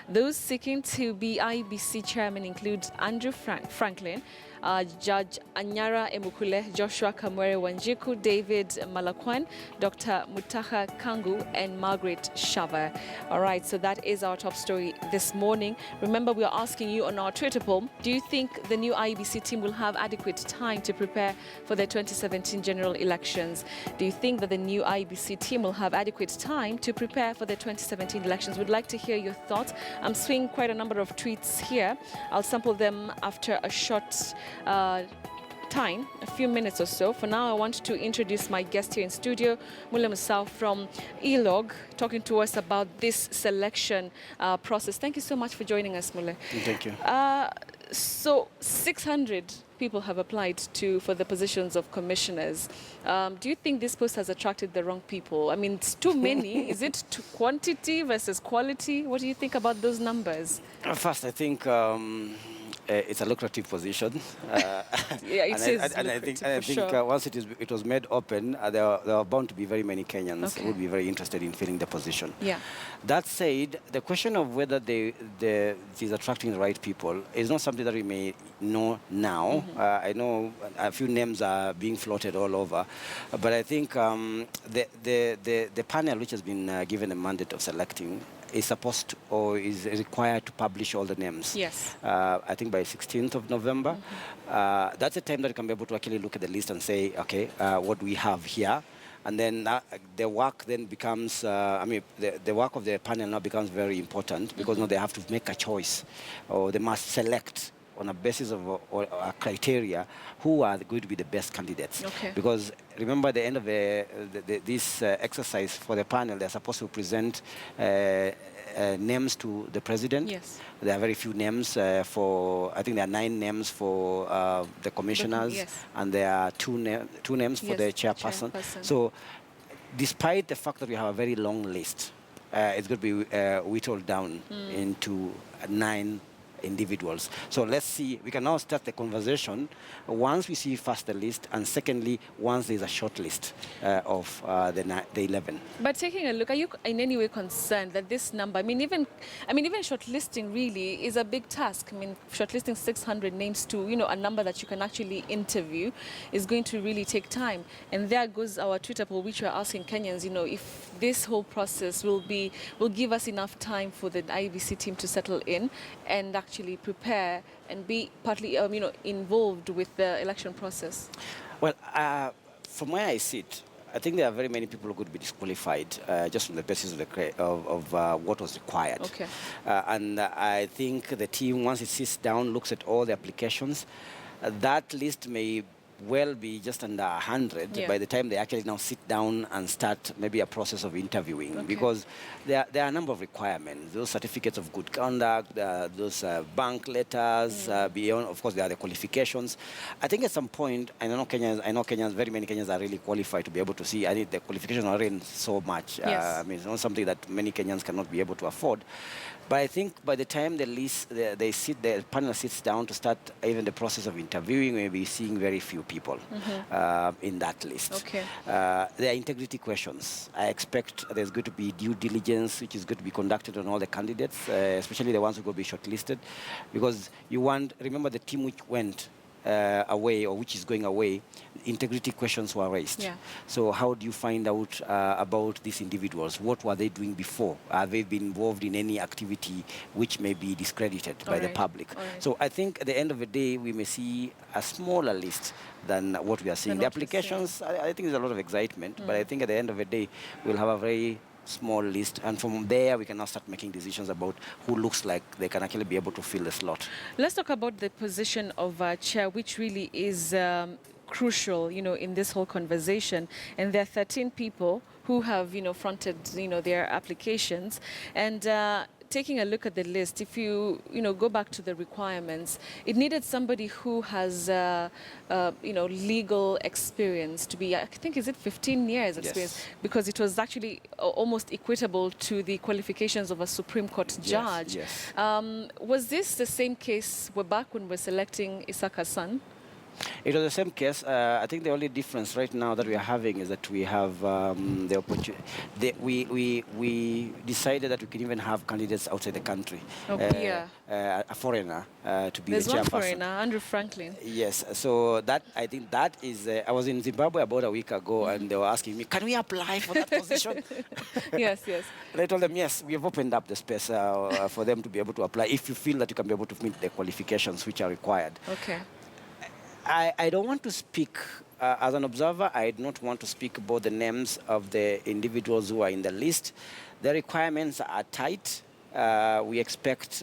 Those seeking to be IEBC chairman include Andrew Franklin, Judge Anyara Emukule, Joshua Kamwere Wanjiku, David Malakwan, Dr. Mutaha Kangu, and Margaret Shava. All right, so that is our top story this morning. Remember, we are asking you on our Twitter poll, do you think the new IEBC team will have adequate time to prepare for the 2017 general elections? Do you think that the new IEBC team will have adequate time to prepare for the 2017 elections? We'd like to hear your thoughts. I'm seeing quite a number of tweets here. I'll sample them after a short time, a few minutes or so. For now, I want to introduce my guest here in studio, Mule Musau from ELOG, talking to us about this selection process. Thank you so much for joining us, Mule. Thank you. So 600 people have applied for the positions of commissioners. Do you think this post has attracted the wrong people? I mean, it's too many. Is it quantity versus quality? What do you think about those numbers? First, I think it's a lucrative position. Yeah, it is. And I think once it was made open, there are bound to be very many Kenyans who would be very interested in filling the position. Yeah. That said, the question of whether it is attracting the right people is not something that we may know now. I know a few names are being floated all over, but I think the panel, which has been given a mandate of selecting, is supposed to, or is required to publish all the names. Yes. I think by 16th of November. That's a time that you can be able to actually look at the list and say, okay, what do we have here? And then the work then becomes, the work of the panel now becomes very important because now they have to make a choice, or they must select on a basis of a criteria who are going to be the best candidates. Okay. Because remember, at the end of this exercise for the panel, they're supposed to present names to the president. Yes. There are very few names I think there are 9 names for the commissioners, yes. and there are two names for the chairperson. So despite the fact that we have a very long list, it's going to be whittled down into 9 individuals. So let's see, we can now start the conversation once we see first the list, and secondly, once there's a short list of the 11. But taking a look, are you in any way concerned that this number, even shortlisting really is a big task? I mean, shortlisting 600 names to, a number that you can actually interview is going to really take time. And there goes our Twitter poll, which we're asking Kenyans, if this whole process will give us enough time for the IEBC team to settle in and actually prepare and be partly, involved with the election process? Well, from where I sit, I think there are very many people who could be disqualified just on the basis of what was required. Okay. And I think the team, once it sits down, looks at all the applications, that list may well be just under 100 by the time they actually now sit down and start maybe a process of interviewing, because there are a number of requirements. Those certificates of good conduct, those bank letters, beyond, of course, there are the qualifications. I think at some point, I know Kenyans, very many Kenyans are really qualified to be able to see. I think the qualifications are in so much. It's not something that many Kenyans cannot be able to afford. But I think by the time the panel sits down to start even the process of interviewing, we'll be seeing very few people in that list. Okay. There are integrity questions. I expect there's going to be due diligence, which is going to be conducted on all the candidates, especially the ones who will be shortlisted, because remember the team which went away, or which is going away, integrity questions were raised. Yeah. So how do you find out about these individuals? What were they doing before? Have they been involved in any activity which may be discredited by the public? So I think at the end of the day, we may see a smaller list than what we are seeing. The applications, I think there's a lot of excitement, but I think at the end of the day, we'll have a very small list, and from there we can now start making decisions about who looks like they can actually be able to fill the slot. Let's talk about the position of chair, which really is crucial, in this whole conversation. And there are 13 people who have, fronted, their applications. And taking a look at the list, if you go back to the requirements, it needed somebody who has legal experience to be, I think, is it 15 years experience? Yes. Because it was actually almost equitable to the qualifications of a Supreme Court judge. Yes. Was this the same case back when we're selecting Isaka's son? It was the same case. I think the only difference right now that we are having is that we have the opportunity. We decided that we can even have candidates outside the country. A foreigner to be There's the chairperson. one foreigner, Andrew Franklin. Yes. So that I think that is. I was in Zimbabwe about a week ago, and they were asking me, "Can we apply for that position?" Yes, yes. And I told them, yes, we have opened up the space for them to be able to apply if you feel that you can be able to meet the qualifications which are required. Okay. I don't want to speak, as an observer, I do not want to speak about the names of the individuals who are in the list. The requirements are tight. We expect,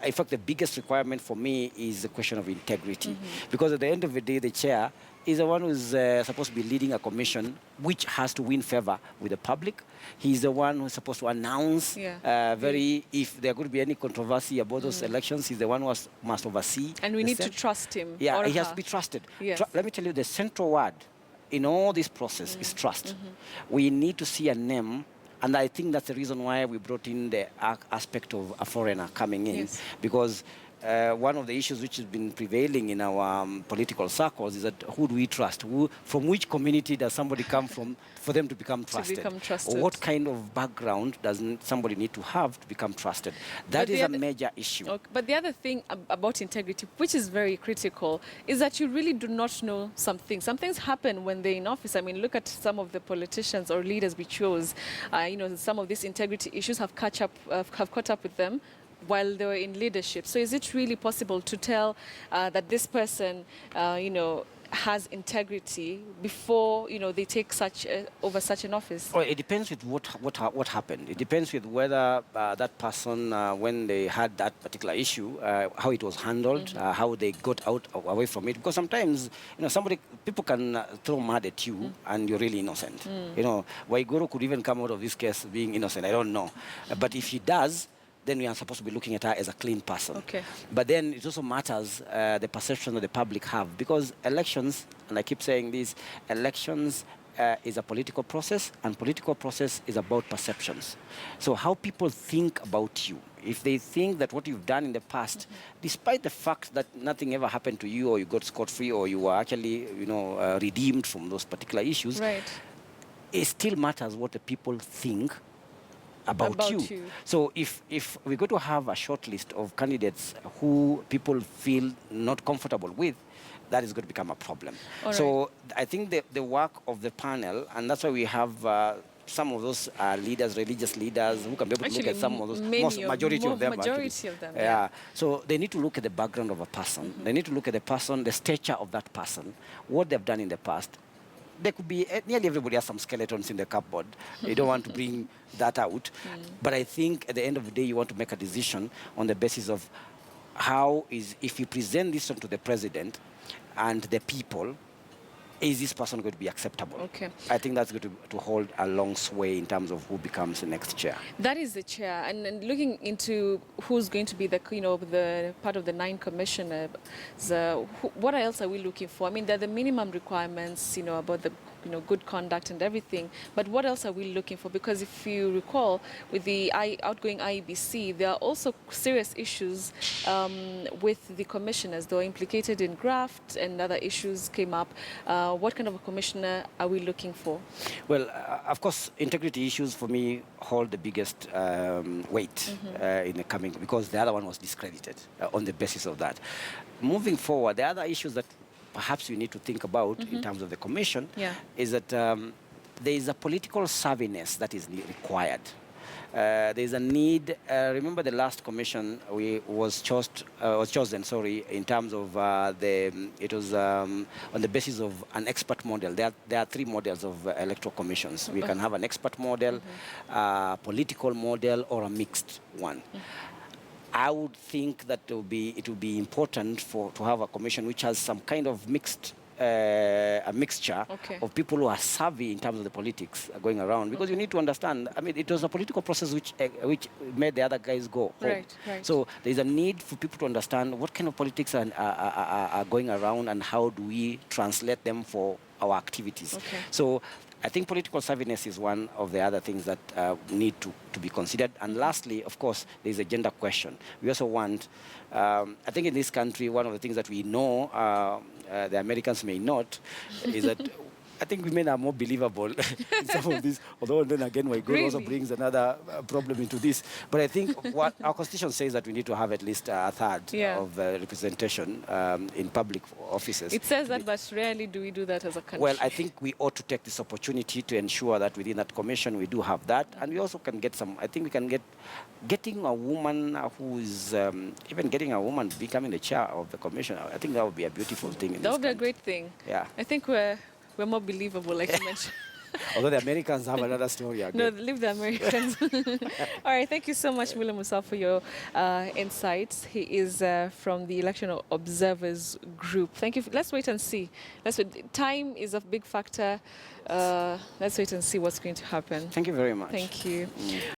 in fact, the biggest requirement for me is the question of integrity. Because at the end of the day, the chair is the one who's supposed to be leading a commission which has to win favor with the public. He's the one who's supposed to announce if there could be any controversy about those elections, he's the one who must oversee. And we need to trust him. Yeah, he has to be trusted. Yes. Let me tell you, the central word in all this process is trust. We need to see a name, and I think that's the reason why we brought in the aspect of a foreigner coming in, because one of the issues which has been prevailing in our political circles is that who do we trust? From which community does somebody come from for them to become trusted? Or what kind of background does somebody need to have to become trusted? That is a major issue. Okay. But the other thing about integrity, which is very critical, is that you really do not know some things. Some things happen when they're in office. I mean, look at some of the politicians or leaders we chose. Some of these integrity issues have caught up with them while they were in leadership. So is it really possible to tell that this person, has integrity before, they take over such an office? Well, it depends with what happened. It depends with whether that person, when they had that particular issue, how it was handled, how they got away from it. Because sometimes, people can throw mud at you and you're really innocent. Waiguru could even come out of this case being innocent. I don't know. But if he does, then we are supposed to be looking at her as a clean person. Okay. But then it also matters the perception that the public have, because elections, and I keep saying this, elections is a political process, and political process is about perceptions. So how people think about you. If they think that what you've done in the past, despite the fact that nothing ever happened to you, or you got scot-free, or you were actually, redeemed from those particular issues, it still matters what the people think about you. So if we're going to have a short list of candidates who people feel not comfortable with, that is going to become a problem. So I think the work of the panel, and that's why we have some of those leaders, religious leaders, who can be able to look at some of those, majority of them. Yeah. So they need to look at the background of a person. They need to look at the person, the stature of that person, what they've done in the past. There could be, nearly everybody has some skeletons in the cupboard. You don't want to bring that out. But I think at the end of the day, you want to make a decision on the basis of if you present this to the president and the people, is this person going to be acceptable? Okay. I think that's going to hold a long sway in terms of who becomes the next chair. That is the chair. And looking into who's going to be the part of the 9 commissioners, what else are we looking for? I mean, there are the minimum requirements, about the good conduct and everything. But what else are we looking for? Because if you recall, with the outgoing IEBC, there are also serious issues with the commissioners. They were implicated in graft, and other issues came up. What kind of a commissioner are we looking for? Well, of course, integrity issues for me hold the biggest weight in the coming, because the other one was discredited on the basis of that. Moving forward, the other issues that perhaps you need to think about in terms of the commission is that there is a political savviness that is required. There is a need. Remember, the last commission was chosen. In terms of it was on the basis of an expert model. There are 3 models of electoral commissions. We can have an expert model, a political model, or a mixed one. I would think that it would be important to have a commission which has some kind of a mixture of people who are savvy in terms of the politics going around, because you need to understand, I mean, it was a political process which made the other guys go home. Right. So there's a need for people to understand what kind of politics are going around, and how do we translate them for our activities. So I think political savviness is one of the other things that need to be considered. And lastly, of course, there's a gender question. We also want, I think in this country, one of the things that we know, the Americans may not, is that I think women are more believable in some of these, although then again, Waiguru also brings another problem into this. But I think what our constitution says that we need to have at least a third of representation in public offices. It says that, but rarely do we do that as a country. Well, I think we ought to take this opportunity to ensure that within that commission we do have that. And we also can get some, I think we can getting a woman who is, even getting a woman becoming the chair of the commission, I think that would be a beautiful thing in that would be a country. great thing. Yeah. I think we're more believable, like you mentioned. Although the Americans have another story again. No, leave the Americans. All right, thank you so much, Mula Musa, for your insights. He is from the Election Observers Group. Thank you. Let's wait and see. Time is a big factor. Let's wait and see what's going to happen. Thank you very much. Thank you.